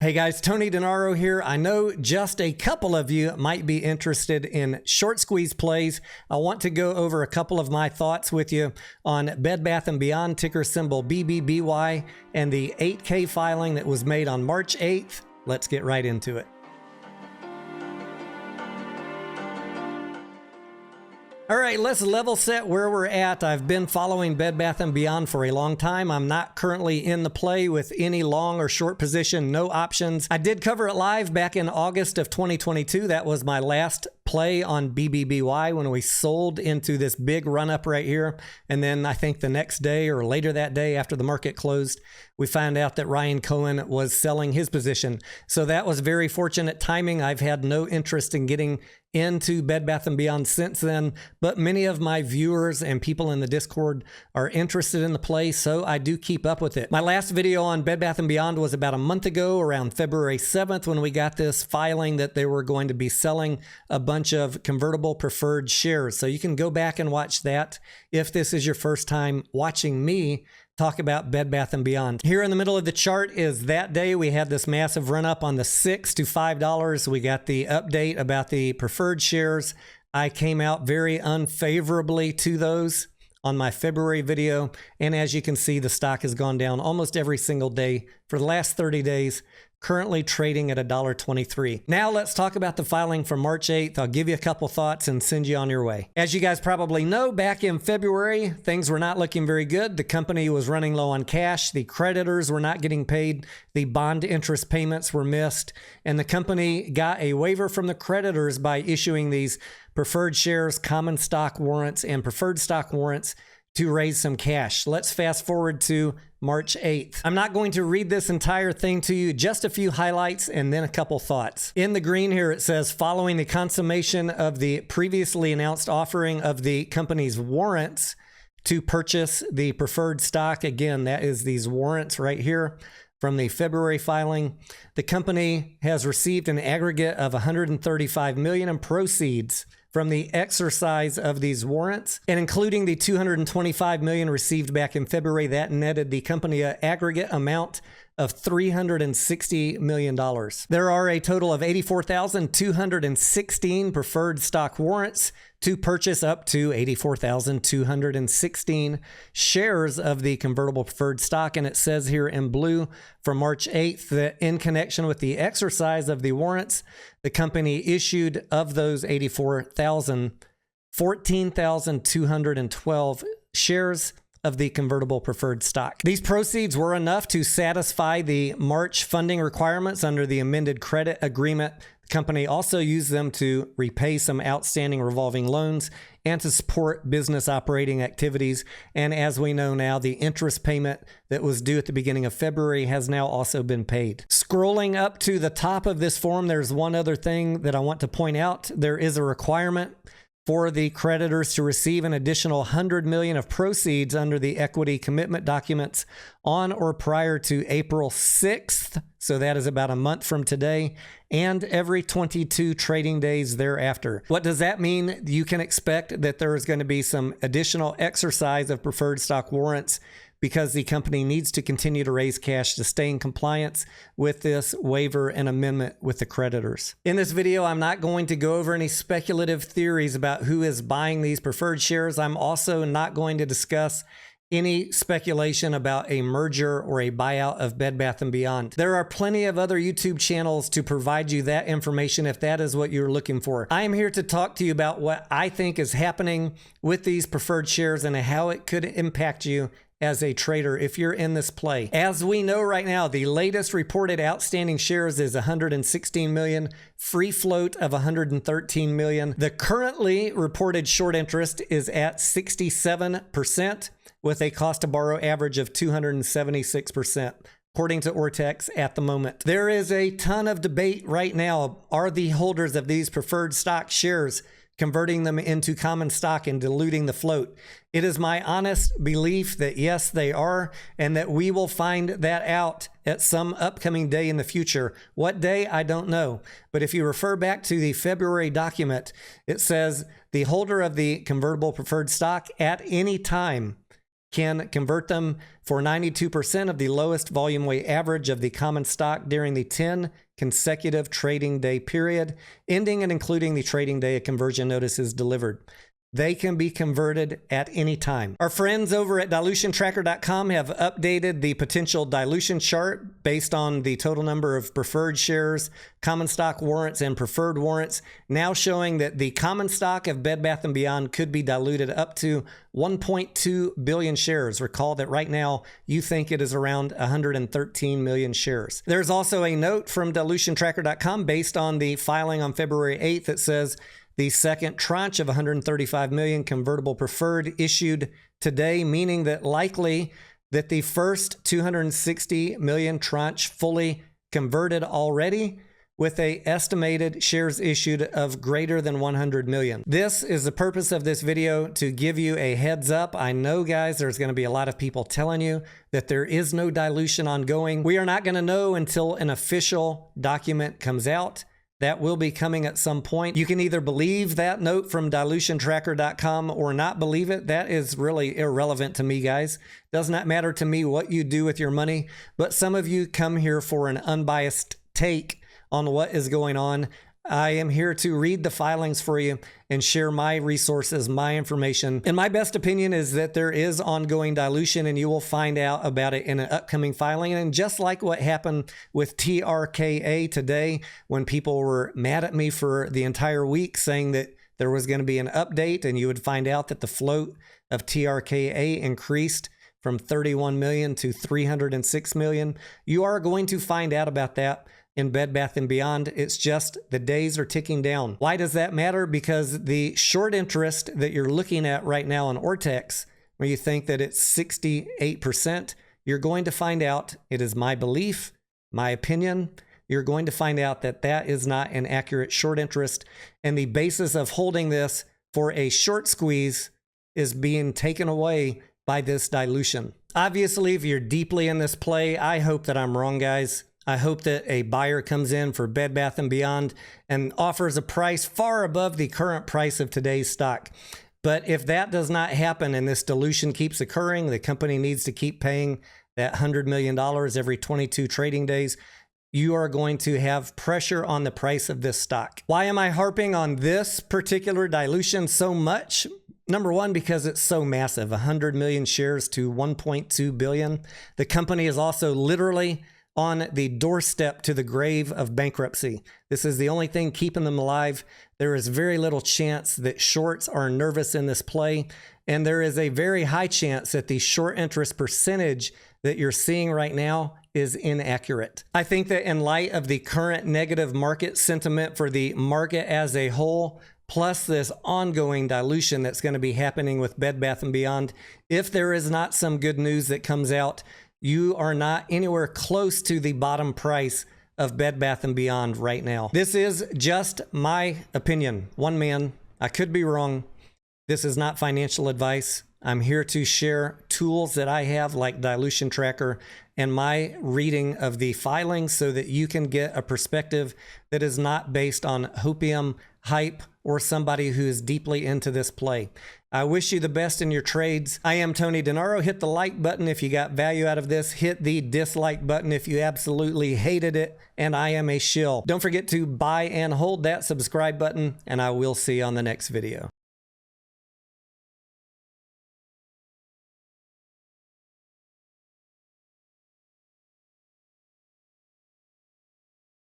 Hey guys, Tony Denaro here. I know just a couple of you might be interested in short squeeze plays. I want to go over a couple of my thoughts with you on Bed Bath & Beyond, ticker symbol BBBY, and the 8K filing that was made on March 8th. Let's get right into it. All right, let's level set where we're at. I've been following Bed Bath & Beyond for a long time. I'm not currently in the play with any long or short position, no options. I did cover it live back in August of 2022. That was my last play on BBBY when we sold into this big run up right here. And then I think the next day or later that day after the market closed, we found out that Ryan Cohen was selling his position. So that was very fortunate timing. I've had no interest in getting into Bed Bath & Beyond since then, but many of my viewers and people in the Discord are interested in the play, so I do keep up with it. My last video on Bed Bath & Beyond was about a month ago, around February 7th, when we got this filing that they were going to be selling a bunch of convertible preferred shares. So you can go back and watch that if this is your first time watching me talk about Bed Bath & Beyond. Here in the middle of the chart is that day we had this massive run up on the $6 to $5. We got the update about the preferred shares. I came out very unfavorably to those on my February video. And as you can see, the stock has gone down almost every single day for the last 30 days, currently trading at $1.23. Now let's talk about the filing for March 8th. I'll give you a couple thoughts and send you on your way. As you guys probably know, back in February, things were not looking very good. The company was running low on cash. The creditors were not getting paid. The bond interest payments were missed. And the company got a waiver from the creditors by issuing these preferred shares, common stock warrants, and preferred stock warrants to raise some cash. Let's fast forward to March 8th. I'm not going to read this entire thing to you, just a few highlights and then a couple thoughts. In the green here, it says, following the consummation of the previously announced offering of the company's warrants to purchase the preferred stock. Again, that is these warrants right here from the February filing. The company has received an aggregate of $135 million in proceeds from the exercise of these warrants, and including the $225 million received back in February, that netted the company an aggregate amount of $360 million. There are a total of 84,216 preferred stock warrants to purchase up to 84,216 shares of the convertible preferred stock. And it says here in blue for March 8th that in connection with the exercise of the warrants, the company issued of those 84,000, 14,212 shares of the convertible preferred stock. These proceeds were enough to satisfy the March funding requirements under the amended credit agreement. The company also used them to repay some outstanding revolving loans and to support business operating activities. And as we know now, the interest payment that was due at the beginning of February has now also been paid. Scrolling up to the top of this form, there's one other thing that I want to point out. There is a requirement for the creditors to receive an additional $100 million of proceeds under the equity commitment documents on or prior to April 6th. So that is about a month from today, and every 22 trading days thereafter. What does that mean? You can expect that there is going to be some additional exercise of preferred stock warrants because the company needs to continue to raise cash to stay in compliance with this waiver and amendment with the creditors. In this video, I'm not going to go over any speculative theories about who is buying these preferred shares. I'm also not going to discuss any speculation about a merger or a buyout of Bed Bath & Beyond. There are plenty of other YouTube channels to provide you that information if that is what you're looking for. I am here to talk to you about what I think is happening with these preferred shares and how it could impact you as a trader if you're in this play. As we know right now, the latest reported outstanding shares is 116 million, free float of 113 million. The currently reported short interest is at 67% with a cost to borrow average of 276%. According to Ortex at the moment. There is a ton of debate right now. Are the holders of these preferred stock shares converting them into common stock and diluting the float? It is my honest belief that yes, they are, and that we will find that out at some upcoming day in the future. What day, I don't know. But if you refer back to the February document, it says the holder of the convertible preferred stock at any time can convert them for 92% of the lowest volume weight average of the common stock during the 10 consecutive trading day period, ending and including the trading day a conversion notice is delivered. They can be converted at any time. Our friends over at dilutiontracker.com have updated the potential dilution chart based on the total number of preferred shares, common stock warrants, and preferred warrants, now showing that the common stock of Bed Bath & Beyond could be diluted up to 1.2 billion shares. Recall that right now you think it is around 113 million shares. There's also a note from dilutiontracker.com based on the filing on February 8th that says, the second tranche of 135 million convertible preferred issued today, meaning that likely that the first 260 million tranche fully converted already, with a estimated shares issued of greater than 100 million. This is the purpose of this video, to give you a heads up. I know, guys, there's going to be a lot of people telling you that there is no dilution ongoing. We are not going to know until an official document comes out. That will be coming at some point. You can either believe that note from dilutiontracker.com or not believe it. That is really irrelevant to me, guys. Does not matter to me what you do with your money, but some of you come here for an unbiased take on what is going on. I am here to read the filings for you and share my resources, my information. And my best opinion is that there is ongoing dilution, and you will find out about it in an upcoming filing. And just like what happened with TRKA today, when people were mad at me for the entire week saying that there was going to be an update and you would find out that the float of TRKA increased from 31 million to 306 million. You are going to find out about that in Bed Bath & Beyond. It's just the days are ticking down. Why does that matter? Because the short interest that you're looking at right now on Ortex, where you think that it's 68%, you're going to find out, it is my belief, my opinion, you're going to find out that that is not an accurate short interest, and the basis of holding this for a short squeeze is being taken away by this dilution. Obviously, if you're deeply in this play, I hope that I'm wrong, guys. I hope that a buyer comes in for Bed Bath & Beyond and offers a price far above the current price of today's stock. But if that does not happen and this dilution keeps occurring, the company needs to keep paying that $100 million every 22 trading days, you are going to have pressure on the price of this stock. Why am I harping on this particular dilution so much? Number one, because it's so massive, 100 million shares to 1.2 billion. The company is also literally on the doorstep to the grave of bankruptcy. This is the only thing keeping them alive. There is very little chance that shorts are nervous in this play, and there is a very high chance that the short interest percentage that you're seeing right now is inaccurate. I think that in light of the current negative market sentiment for the market as a whole, plus this ongoing dilution that's going to be happening with Bed Bath & Beyond, if there is not some good news that comes out, you are not anywhere close to the bottom price of Bed Bath & Beyond right now. This is just my opinion. One man. I could be wrong. This is not financial advice. I'm here to share tools that I have, like Dilution Tracker, and my reading of the filings so that you can get a perspective that is not based on hopium, hype, or somebody who is deeply into this play. I wish you the best in your trades. I am Tony Denaro. Hit the like button if you got value out of this. Hit the dislike button if you absolutely hated it. And I am a shill. Don't forget to buy and hold that subscribe button, and I will see you on the next video.